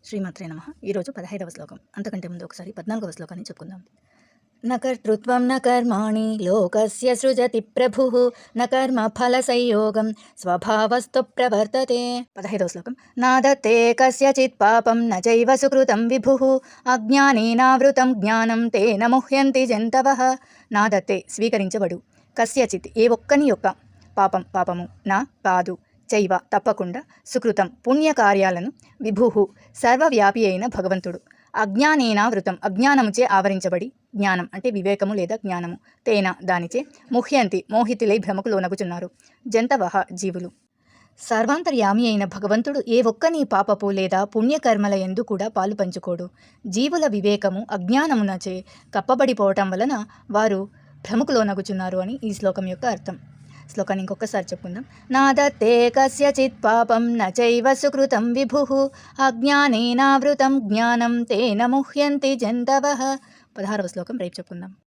శ్రీమాత్రే నమః. ఈరోజు 15వ శ్లోకం. అంతకంటే ముందు ఒకసారి 14వ శ్లోకాన్ని చెప్పుకుందాం. న కర్తృత్వం న కర్మాణి లోకస్య సృజతి ప్రభుః న కర్మ ఫల సంయోగం స్వభావస్తు ప్రవర్తతే. 15వ శ్లోకం. నాదత్తే కస్యచిత్ పాపం న చైవ సుకృతం విభుః అజ్ఞానేనావృతం జ్ఞానం తేన ముహ్యంతి జంతవః. నాదత్తే స్వీకరించబడు, కస్యచిత్ ఏ ఒక్కని యొక్క పాపము నా కాదు, చైవ తప్పకుండా, సుకృతం పుణ్యకార్యాలను, విభుః సర్వవ్యాపి అయిన భగవంతుడు, అజ్ఞానేనావృతం అజ్ఞానముచే ఆవరించబడి, జ్ఞానం అంటే వివేకము లేదా జ్ఞానము, తేన దానిచే, ముహ్యంతి మోహితులై భ్రమకు లోనగుచున్నారు, జంతవః జీవులు. సర్వాంతర్యామి అయిన భగవంతుడు ఏ ఒక్కని పాపపు లేదా పుణ్యకర్మల యందు కూడా పాలు పంచుకోడు. జీవుల వివేకము అజ్ఞానమునచే కప్పబడిపోవటం వలన వారు భ్రమకు లోనగుచున్నారు అని ఈ శ్లోకం యొక్క అర్థం. శ్లోకాన్ని ఇంకొకసారి చెప్పుకుందాం. నాదత్తే కస్యచిత్ పాపం న చైవ సుకృతం విభుః అజ్ఞానేనావృతం జ్ఞానం తేన ముహ్యంతి జంతవః. 16వ శ్లోకం రేపు చెప్పుకుందాం.